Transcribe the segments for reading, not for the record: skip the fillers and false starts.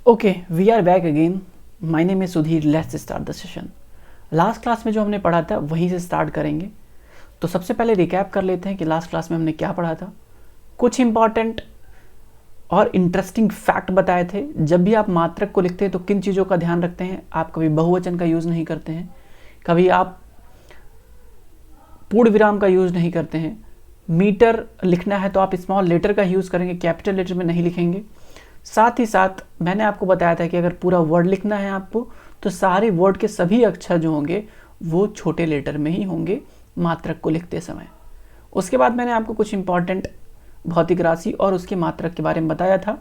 Okay, we are back again. My name is Sudhir. Let's start the session. Last class में जो हमने पढ़ा था वहीं से स्टार्ट करेंगे। तो सबसे पहले रिकैप कर लेते हैं कि लास्ट क्लास में हमने क्या पढ़ा था। कुछ इंपॉर्टेंट और इंटरेस्टिंग फैक्ट बताए थे। जब भी आप मात्रक को लिखते हैं तो किन चीज़ों का ध्यान रखते हैं। आप कभी बहुवचन का यूज़ नहीं करते हैं, कभी आप पूर्ण विराम का यूज़ नहीं करते हैं। मीटर लिखना है तो आप स्मॉल लेटर का यूज़ करेंगे, कैपिटल लेटर में नहीं लिखेंगे। साथ ही साथ मैंने आपको बताया था कि अगर पूरा वर्ड लिखना है आपको तो सारे वर्ड के सभी अक्षर जो होंगे वो छोटे लेटर में ही होंगे मात्रक को लिखते समय। उसके बाद मैंने आपको कुछ इंपॉर्टेंट भौतिक राशि और उसके मात्रक के बारे में बताया था,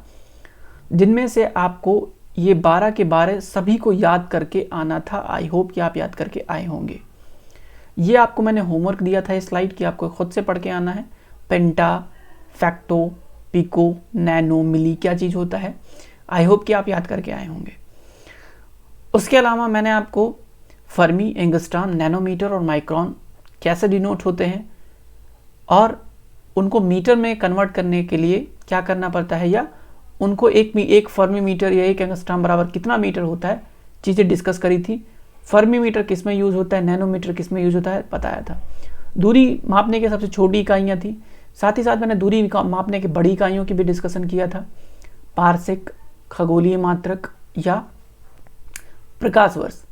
जिनमें से आपको ये 12 के 12 सभी को याद करके आना था। आई होप कि आप याद करके आए होंगे। ये आपको मैंने होमवर्क दिया था इस स्लाइड की, आपको खुद से पढ़ के आना है। पेंटा, फैक्टो, पिको, नैनो, मिली क्या चीज़ होता है। आई होप कि आप याद करके आए होंगे। उसके अलावा मैंने आपको फर्मी, एंगस्ट्रॉम, नैनोमीटर और माइक्रोन कैसे डिनोट होते हैं और उनको मीटर में कन्वर्ट करने के लिए क्या करना पड़ता है, या उनको एक फर्मी मीटर या एक एंगस्ट्रॉम बराबर कितना मीटर होता है, चीज़ें डिस्कस करी थी। फर्मी मीटर किस में यूज़ होता है, नैनोमीटर किस में यूज़ होता है बताया था। दूरी मापने की सबसे छोटी इकाइयाँ थी। साथ ही साथ मैंने दूरी मापने की बड़ी इकाइयों की भी डिस्कशन किया था। पारसिक, खगोलीय मात्रक या प्रकाश वर्ष।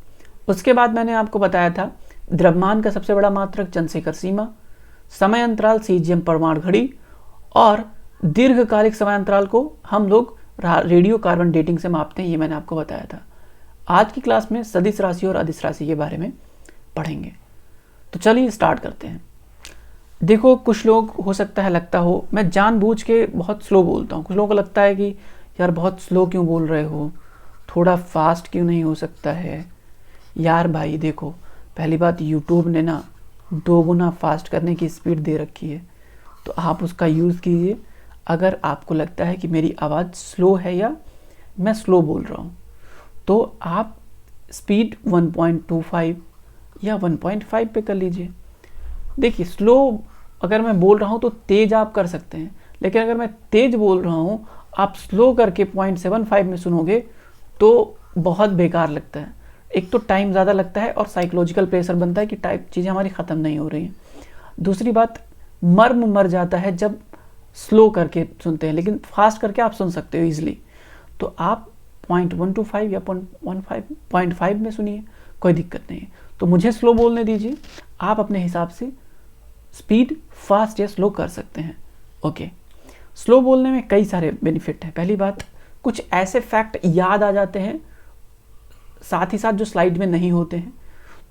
उसके बाद मैंने आपको बताया था द्रव्यमान का सबसे बड़ा मात्रक चंद्रशेखर सीमा, समय अंतराल सीजियम परमाणु घड़ी, और दीर्घकालिक समय अंतराल को हम लोग रेडियो कार्बन डेटिंग से मापते हैं। ये मैंने आपको बताया था। आज की क्लास में सदिश राशि और अदिश राशि के बारे में पढ़ेंगे। तो चलिए स्टार्ट करते हैं। देखो, कुछ लोग हो सकता है लगता हो मैं जानबूझ के बहुत स्लो बोलता हूँ। कुछ लोगों को लगता है कि यार बहुत स्लो क्यों बोल रहे हो, थोड़ा फास्ट क्यों नहीं हो सकता है। यार भाई देखो, पहली बात यूट्यूब ने ना 2 गुना फास्ट करने की स्पीड दे रखी है, तो आप उसका यूज़ कीजिए। अगर आपको लगता है कि मेरी आवाज़ स्लो है या मैं स्लो बोल रहा हूँ तो आप स्पीड 1.25 या 1.5 पे कर लीजिए। देखिए, स्लो अगर मैं बोल रहा हूँ तो तेज़ आप कर सकते हैं, लेकिन अगर मैं तेज़ बोल रहा हूँ आप स्लो करके 0.75 में सुनोगे तो बहुत बेकार लगता है। एक तो टाइम ज़्यादा लगता है और साइकोलॉजिकल प्रेशर बनता है कि टाइप चीज़ें हमारी ख़त्म नहीं हो रही हैं। दूसरी बात, मर्म मर जाता है जब स्लो करके सुनते हैं, लेकिन फास्ट करके आप सुन सकते हो ईजिली। तो आप 0.125 या 0.5 में सुनिए, कोई दिक्कत नहीं है। तो मुझे स्लो बोलने दीजिए, आप अपने हिसाब से स्पीड फास्ट या स्लो कर सकते हैं। ओके, स्लो बोलने में कई सारे बेनिफिट हैं। पहली बात, कुछ ऐसे फैक्ट याद आ जाते हैं साथ ही साथ जो स्लाइड में नहीं होते हैं,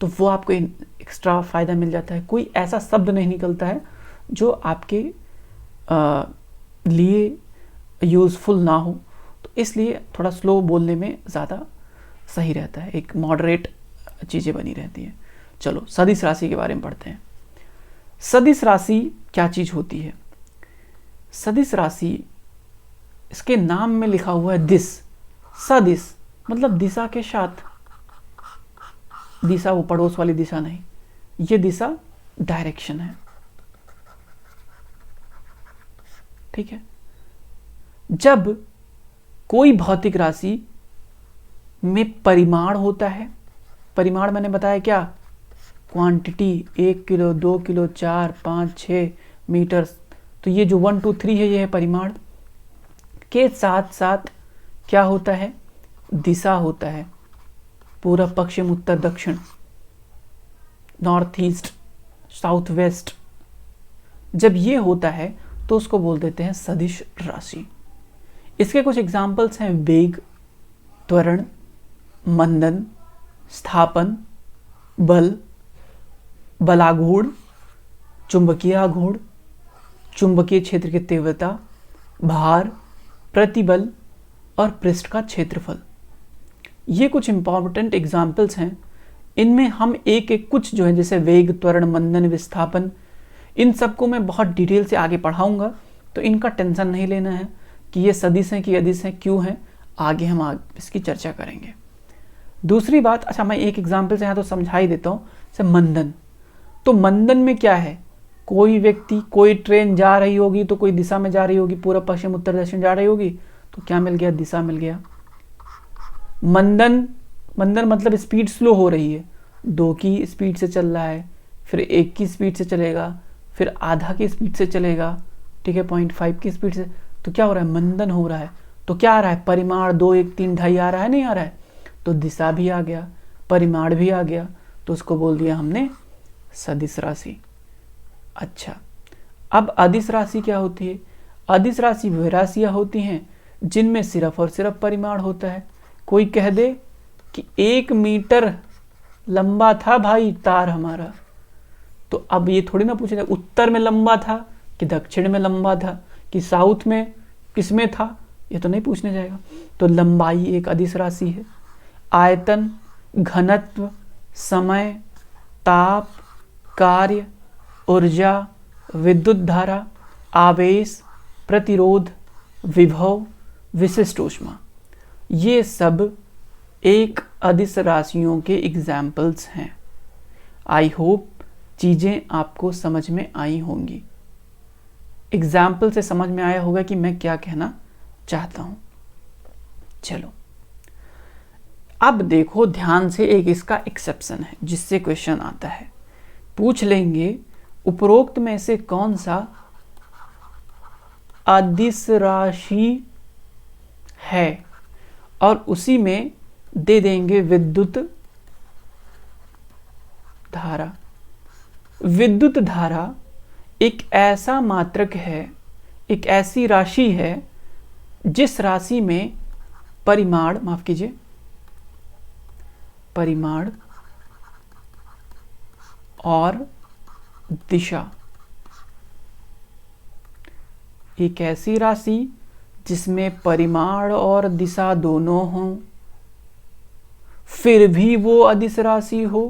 तो वो आपको एक्स्ट्रा फ़ायदा मिल जाता है। कोई ऐसा शब्द नहीं निकलता है जो आपके लिए यूज़फुल ना हो, तो इसलिए थोड़ा स्लो बोलने में ज़्यादा सही रहता है। एक मॉडरेट चीज़ें बनी रहती हैं। चलो सदिश राशि के बारे में पढ़ते हैं। सदिश राशि क्या चीज़ होती है। सदिश राशि, इसके नाम में लिखा हुआ है दिश। सदिश मतलब दिशा के साथ। दिशा वो पड़ोस वाली दिशा नहीं, ये दिशा डायरेक्शन है। ठीक है। जब कोई भौतिक राशि में परिमाण होता है, परिमाण मैंने बताया क्या, क्वांटिटी, 1 किलो, 2 किलो, 4, 5, 6 मीटर, तो ये जो 1, 2, 3 है ये है परिमाण के साथ साथ क्या होता है, दिशा होता है। पूर्व, पश्चिम, उत्तर, दक्षिण, नॉर्थ ईस्ट, साउथ वेस्ट। जब ये होता है तो उसको बोल देते हैं सदिश राशि। इसके कुछ एग्जाम्पल्स हैं वेग, त्वरण, मंदन, स्थापन, बल, बलाघूर्ण, चुंबकीय आघूर्ण, चुंबकीय क्षेत्र की तीव्रता, भार, प्रतिबल और पृष्ठ का क्षेत्रफल। ये कुछ इंपॉर्टेंट एग्जाम्पल्स हैं। इनमें हम एक एक कुछ जो है, जैसे वेग, त्वरण, मंदन, विस्थापन, इन सबको मैं बहुत डिटेल से आगे पढ़ाऊंगा, तो इनका टेंशन नहीं लेना है कि ये सदिश हैं कि अदिश हैं, क्यों हैं, आगे हम इसकी चर्चा करेंगे। दूसरी बात, अच्छा मैं एक एग्जाम्पल से यहाँ तो समझा ही देता हूँ। जैसे मंदन, तो मंदन में क्या है, कोई व्यक्ति, कोई ट्रेन जा रही होगी तो कोई दिशा में जा रही होगी, पूर्व, पश्चिम, उत्तर, दक्षिण जा रही होगी, तो क्या मिल गया, दिशा मिल गया। मंदन, मंदन मतलब स्पीड स्लो हो रही है, 2 की स्पीड से चल रहा है, फिर 1 की स्पीड से चलेगा, फिर आधा की स्पीड से चलेगा, ठीक है, 0.5 की स्पीड से, तो क्या हो रहा है, मंदन हो रहा है। तो क्या आ रहा है, परिमाण 2, 1, 3, 2.5 आ रहा है, नहीं आ रहा है, तो दिशा भी आ गया, परिमाण भी आ गया, तो उसको बोल दिया हमने सदिश राशि। अच्छा, अब अदिश राशि क्या होती है? अदिश राशि वे राशियाँ होती हैं जिनमें सिर्फ और सिर्फ परिमाण होता है। कोई कह दे कि 1 मीटर लंबा था भाई तार हमारा, तो अब ये थोड़ी ना पूछेगा उत्तर में लंबा था कि दक्षिण में लंबा था कि साउथ में, किसमें था, ये तो नहीं पूछने जाएगा। तो लंबाई एक अदिश राशि है। आयतन, घनत्व, समय, ताप, कार्य, ऊर्जा, विद्युत धारा, आवेश, प्रतिरोध, विभव, विशिष्ट ऊष्मा, ये सब एक अदिश राशियों के एग्जाम्पल्स हैं। आई होप चीज़ें आपको समझ में आई होंगी। एग्जाम्पल से समझ में आया होगा कि मैं क्या कहना चाहता हूं। चलो अब देखो ध्यान से, एक इसका एक्सेप्शन है जिससे क्वेश्चन आता है, पूछ लेंगे उपरोक्त में से कौन सा अदिश राशि है, और उसी में दे देंगे विद्युत धारा। विद्युत धारा एक ऐसा मात्रक है, एक ऐसी राशि है जिस राशि में परिमाण, माफ कीजिए, परिमाण और दिशा, एक ऐसी राशि जिसमें परिमाण और दिशा दोनों हों, फिर भी वो अदिश राशि हो।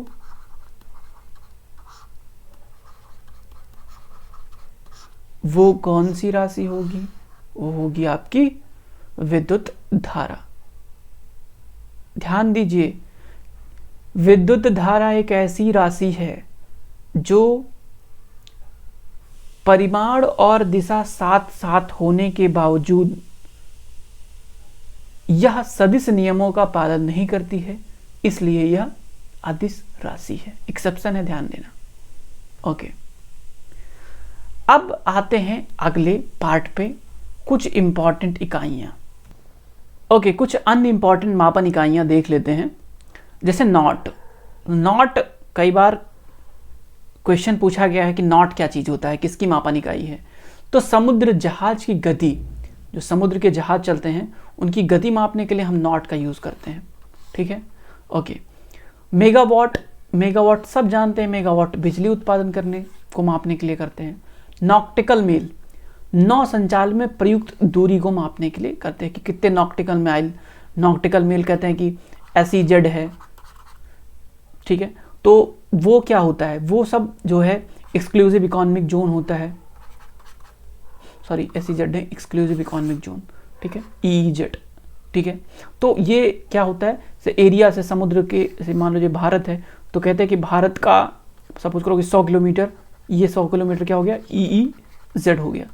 वो कौन सी राशि होगी? वो होगी आपकी विद्युत धारा। ध्यान दीजिए, विद्युत धारा एक ऐसी राशि है जो परिमाण और दिशा साथ साथ होने के बावजूद यह सदिश नियमों का पालन नहीं करती है, इसलिए यह अदिश राशि है। एक्सेप्शन है, ध्यान देना। ओके, अब आते हैं अगले पार्ट पे, कुछ इंपॉर्टेंट इकाइयां। ओके, कुछ अनइंपॉर्टेंट मापन इकाइयां देख लेते हैं। जैसे नॉट। नॉट कई बार क्वेश्चन पूछा गया है कि नॉट क्या चीज होता है, किसकी मापन इकाई है। तो समुद्र जहाज की गति, जो समुद्र के जहाज चलते हैं उनकी गति मापने के लिए हम नॉट का यूज करते हैं, ठीक है। Okay, megawatt. मेगावाट सब जानते हैं, मेगावाट बिजली उत्पादन करने को मापने के लिए करते हैं। नॉक्टिकल मील, नौ संचालन में प्रयुक्त दूरी को मापने के लिए करते हैं कि कितने नॉक्टिकल माइल। नॉक्टिकल मील कहते हैं कि SEZ है, ठीक है। तो वो क्या होता है, वो सब जो है एक्सक्लूसिव इकोनॉमिक जोन होता है, सॉरी SEZ है एक्सक्लूसिव इकोनॉमिक जोन, ठीक है, EEZ, ठीक है। तो ये क्या होता है, से एरिया से समुद्र के, से मान लीजिए भारत है तो कहते हैं कि भारत का सपोज करो कि 100 किलोमीटर, ये 100 किलोमीटर क्या हो गया, EEZ हो गया।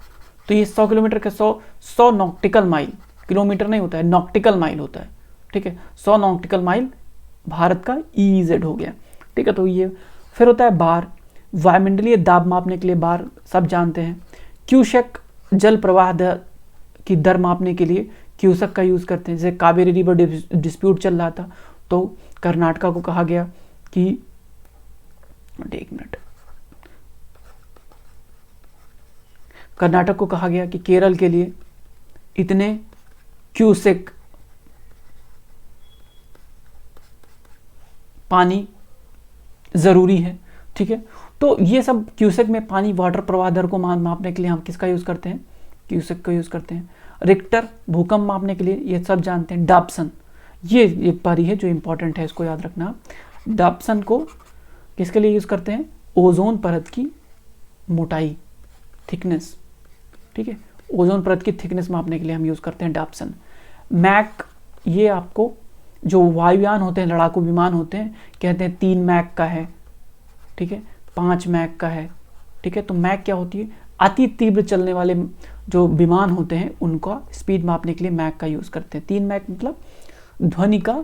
तो ये 100 किलोमीटर का 100 नॉक्टिकल माइल, किलोमीटर नहीं होता है, नॉक्टिकल माइल होता है, ठीक है। 100 नॉक्टिकल माइल भारत का EEZ हो गया, ठीक है। तो ये फिर होता है बार, वायुमंडलीय दाब मापने के लिए बार सब जानते हैं। क्यूसेक, जल प्रवाह की दर मापने के लिए क्यूसेक का यूज करते हैं। जैसे कावेरी रिवर डिस्प्यूट चल रहा था तो कर्नाटका को कहा गया कि, एक मिनट, कर्नाटक को कहा गया कि केरल के लिए इतने क्यूसेक पानी जरूरी है, ठीक है। तो ये सब क्यूसेक में पानी, वाटर प्रवाह दर को मापने के लिए हम किसका यूज करते हैं, क्यूसेक का यूज करते हैं। रिक्टर, भूकंप मापने के लिए, ये सब जानते हैं। डाप्सन, ये एक पारी है जो इंपॉर्टेंट है, इसको याद रखना। डाप्सन को किसके लिए यूज करते हैं, ओजोन परत की मोटाई, थिकनेस, ठीक है, ओजोन परत की थिकनेस मापने के लिए हम यूज करते हैं डाप्सन। मैक, ये आपको जो वायुयान होते हैं, लड़ाकू विमान होते हैं, कहते हैं 3 मैक का है, ठीक है, 5 मैक का है, ठीक है। तो मैक क्या होती है, अति तीव्र चलने वाले जो विमान होते हैं उनका स्पीड मापने के लिए मैक का यूज करते हैं। 3 मैक मतलब ध्वनि का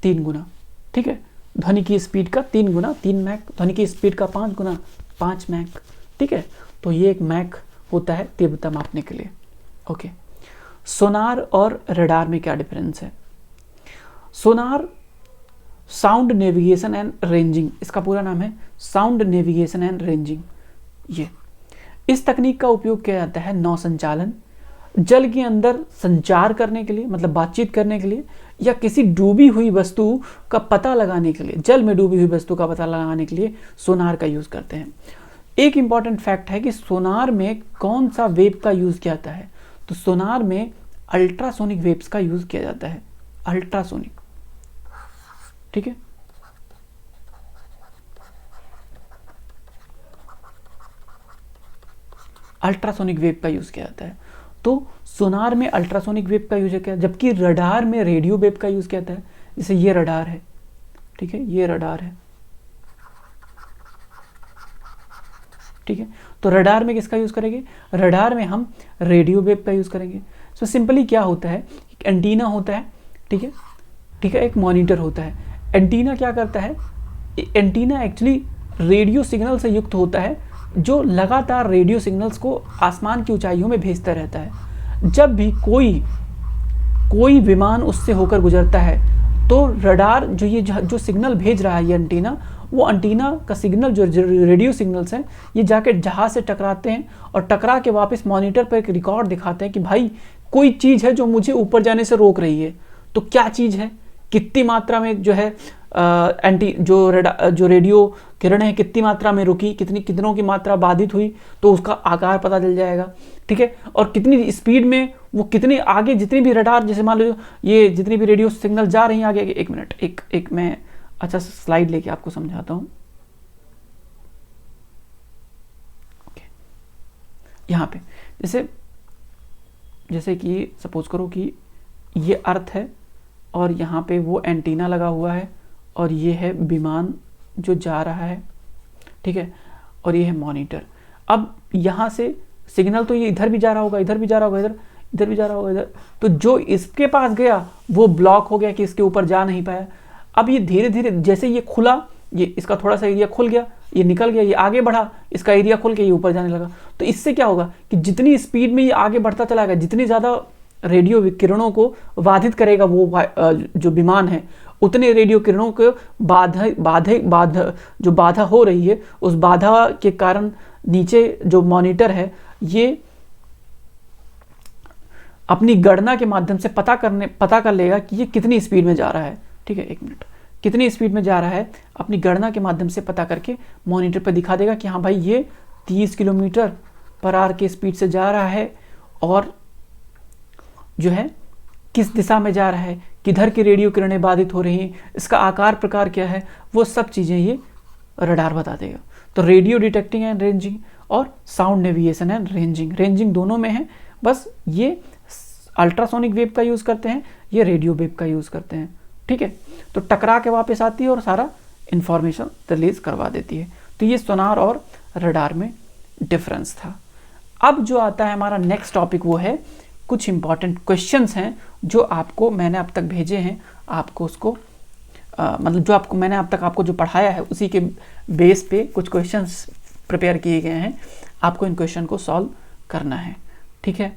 3 गुना, ठीक है, ध्वनि की स्पीड का 3 गुना 3 मैक, ध्वनि की स्पीड का 5 गुना 5 मैक, ठीक है। तो ये एक मैक होता है तीव्रता मापने के लिए। ओके, सोनार और रडार में क्या डिफरेंस है? Sonar sound navigation and ranging, इसका पूरा नाम है साउंड नेविगेशन एंड रेंजिंग। ये इस तकनीक का उपयोग किया जाता है नौ संचालन, जल के अंदर संचार करने के लिए, मतलब बातचीत करने के लिए, या किसी डूबी हुई वस्तु का पता लगाने के लिए, जल में डूबी हुई वस्तु का पता लगाने के लिए सोनार का यूज करते हैं। एक इंपॉर्टेंट फैक्ट है कि सोनार में कौन सा वेव का यूज किया जाता है, तो सोनार में अल्ट्रासोनिक वेव्स का यूज किया जाता है, अल्ट्रासोनिक, ठीक है। अल्ट्रासोनिक वेव का यूज किया जाता है। तो सोनार में अल्ट्रासोनिक वेव का यूज किया, जबकि रडार में रेडियो वेव का यूज किया जाता है। जैसे ये रडार है, ठीक है, ये रडार है, ठीक है। तो रडार में किसका यूज करेंगे? रडार में हम रेडियो वेव का यूज करेंगे। तो सिंपली क्या होता है, एक एंटीना होता है, ठीक है, ठीक है, एक मॉनिटर होता है। एंटीना क्या करता है? एंटीना एक्चुअली रेडियो सिग्नल से युक्त होता है, जो लगातार रेडियो सिग्नल्स को आसमान की ऊंचाइयों में भेजता रहता है। जब भी कोई विमान उससे होकर गुजरता है, तो रडार जो सिग्नल भेज रहा है ये एंटीना, वो एंटीना का सिग्नल जो रेडियो सिग्नल्स हैं, ये जाके जहाज से टकराते हैं और टकरा के वापस मॉनिटर पर एक रिकॉर्ड दिखाते हैं कि भाई कोई चीज़ है जो मुझे ऊपर जाने से रोक रही है। तो क्या चीज़ है, कितनी मात्रा में जो है जो रेडियो किरणें हैं कितनी मात्रा में रुकी, कितनों की मात्रा बाधित हुई, तो उसका आकार पता चल जाएगा, ठीक है। और कितनी स्पीड में वो कितने आगे, जितनी भी रडार, जैसे मान लो ये जितनी भी रेडियो सिग्नल जा रही हैं आगे, एक मिनट, एक मैं अच्छा स्लाइड लेके आपको समझाता हूँ। ओके, यहाँ पे जैसे कि सपोज करो कि ये अर्थ है और यहाँ पे वो एंटीना लगा हुआ है और ये है विमान जो जा रहा है, ठीक है, और ये है मॉनिटर। अब यहाँ से सिग्नल तो ये इधर भी जा रहा होगा, इधर भी जा रहा होगा, इधर भी जा रहा होगा, इधर, तो जो इसके पास गया वो ब्लॉक हो गया कि इसके ऊपर जा नहीं पाया। अब ये धीरे धीरे जैसे ये खुला, ये इसका थोड़ा सा एरिया खुल गया, ये निकल गया, ये आगे बढ़ा, इसका एरिया खुल के ये ऊपर जाने लगा। तो इससे क्या होगा कि जितनी स्पीड में ये आगे बढ़ता चला गया, जितनी ज़्यादा रेडियो किरणों को बाधित करेगा वो जो विमान है, उतने रेडियो किरणों को जो बाधा हो रही है, उस बाधा के कारण नीचे जो मॉनिटर है ये अपनी गणना के माध्यम से पता कर लेगा कि ये कितनी स्पीड में जा रहा है, ठीक है, एक मिनट, कितनी स्पीड में जा रहा है, अपनी गणना के माध्यम से पता करके मॉनिटर पर दिखा देगा कि हाँ भाई ये 30 किलोमीटर पर आवर की स्पीड से जा रहा है और जो है किस दिशा में जा रहा है, किधर की रेडियो किरणें बाधित हो रही हैं, इसका आकार प्रकार क्या है, वो सब चीज़ें ये रडार बता देगा। तो रेडियो डिटेक्टिंग एंड रेंजिंग और साउंड नेविगेशन एंड रेंजिंग दोनों में है, बस ये अल्ट्रासोनिक वेव का यूज़ करते हैं, ये रेडियो वेव का यूज़ करते हैं, ठीक है। तो टकरा के वापस आती है और सारा इंफॉर्मेशन रिलीज करवा देती है। तो ये सोनार और रडार में डिफरेंस था। अब जो आता है हमारा नेक्स्ट टॉपिक, वो है कुछ इंपॉर्टेंट क्वेश्चंस हैं जो आपको मैंने अब तक भेजे हैं, आपको उसको मतलब जो आपको मैंने अब तक आपको जो पढ़ाया है उसी के बेस पे कुछ क्वेश्चंस प्रिपेयर किए गए हैं, आपको इन क्वेश्चन को सॉल्व करना है, ठीक है।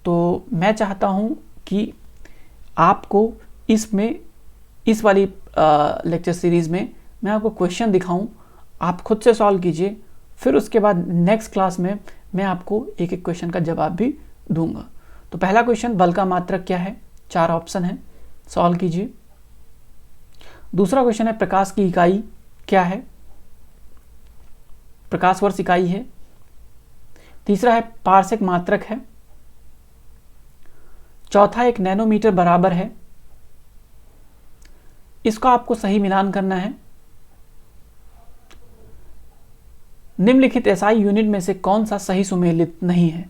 तो मैं चाहता हूँ कि आपको इस वाली लेक्चर सीरीज़ में मैं आपको क्वेश्चन दिखाऊं, आप खुद से सॉल्व कीजिए, फिर उसके बाद नेक्स्ट क्लास में मैं आपको एक एक क्वेश्चन का जवाब भी दूंगा। तो पहला क्वेश्चन, बल का मात्रक क्या है? 4 ऑप्शन है, सॉल्व कीजिए। दूसरा क्वेश्चन है, प्रकाश की इकाई क्या है? प्रकाश वर्ष इकाई है। तीसरा है, पार्सेक मात्रक है। चौथा, 1 नैनोमीटर बराबर है। इसका आपको सही मिलान करना है। निम्नलिखित एसआई यूनिट में से कौन सा सही सुमेलित नहीं है?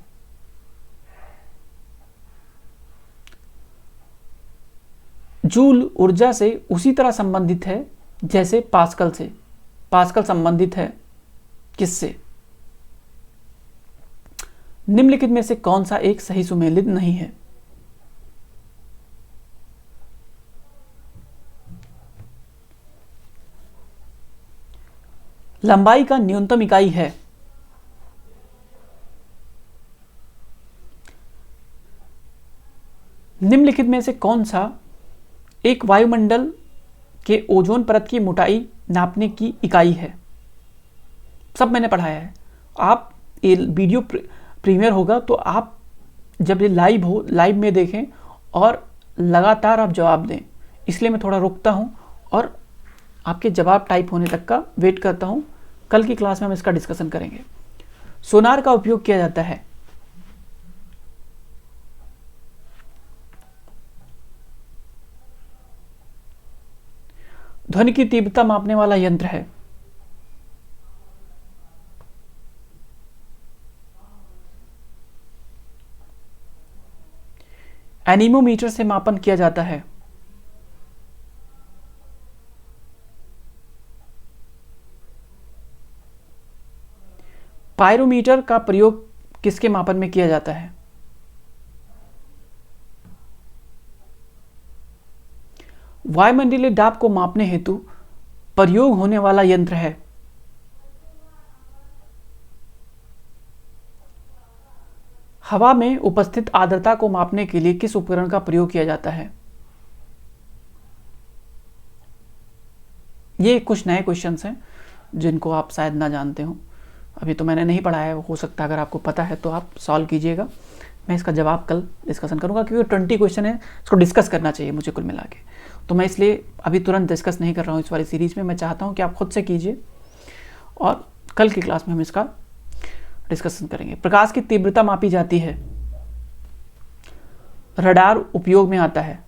जूल ऊर्जा से उसी तरह संबंधित है जैसे पास्कल से। पास्कल संबंधित है किससे? निम्नलिखित में से कौन सा एक सही सुमेलित नहीं है? लंबाई का न्यूनतम इकाई है। निम्नलिखित में से कौन सा एक वायुमंडल के ओजोन परत की मोटाई नापने की इकाई है? सब मैंने पढ़ाया है। आप ये वीडियो प्रीमियर होगा तो आप जब ये लाइव हो, लाइव में देखें और लगातार आप जवाब दें। इसलिए मैं थोड़ा रुकता हूं और आपके जवाब टाइप होने तक का वेट करता हूं। कल की क्लास में हम इसका डिस्कशन करेंगे। सोनार का उपयोग किया जाता है। ध्वनि की तीव्रता मापने वाला यंत्र है। एनीमोमीटर से मापन किया जाता है। पायरोमीटर का प्रयोग किसके मापन में किया जाता है? वायुमंडलीय दाब को मापने हेतु प्रयोग होने वाला यंत्र है। हवा में उपस्थित आर्द्रता को मापने के लिए किस उपकरण का प्रयोग किया जाता है? ये कुछ नए क्वेश्चंस हैं जिनको आप शायद ना जानते हो। अभी तो मैंने नहीं पढ़ाया है, हो सकता है अगर आपको पता है तो आप सॉल्व कीजिएगा। मैं इसका जवाब कल डिस्कशन करूंगा, क्योंकि 20 क्वेश्चन है, इसको डिस्कस करना चाहिए मुझे कुल मिला के। तो मैं इसलिए अभी तुरंत डिस्कस नहीं कर रहा हूँ इस वाली सीरीज में। मैं चाहता हूँ कि आप खुद से कीजिए और कल की क्लास में हम इसका डिस्कशन करेंगे। प्रकाश की तीव्रता मापी जाती है। रडार उपयोग में आता है।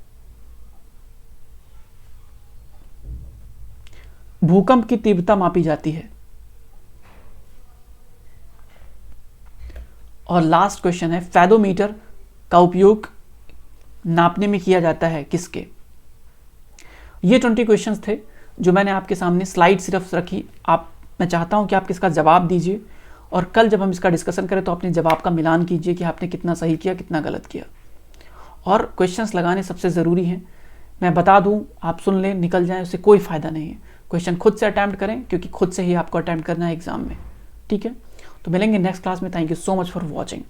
भूकंप की तीव्रता मापी जाती है। और लास्ट क्वेश्चन है, फेदोमीटर का उपयोग नापने में किया जाता है किसके? ये 20 क्वेश्चंस थे जो मैंने आपके सामने स्लाइड सिर्फ रखी। मैं चाहता हूं कि आप इसका जवाब दीजिए और कल जब हम इसका डिस्कशन करें तो अपने जवाब का मिलान कीजिए कि आपने कितना सही किया, कितना गलत किया। और क्वेश्चंस लगाने सबसे ज़रूरी हैं। मैं बता दूं, आप सुन लें, निकल जाएं, उससे कोई फ़ायदा नहीं है। क्वेश्चन खुद से अटैम्प्ट करें, क्योंकि खुद से ही आपको अटैम्प्ट करना है एग्जाम में। ठीक है, तो मिलेंगे नेक्स्ट क्लास में। Thank you so much for watching.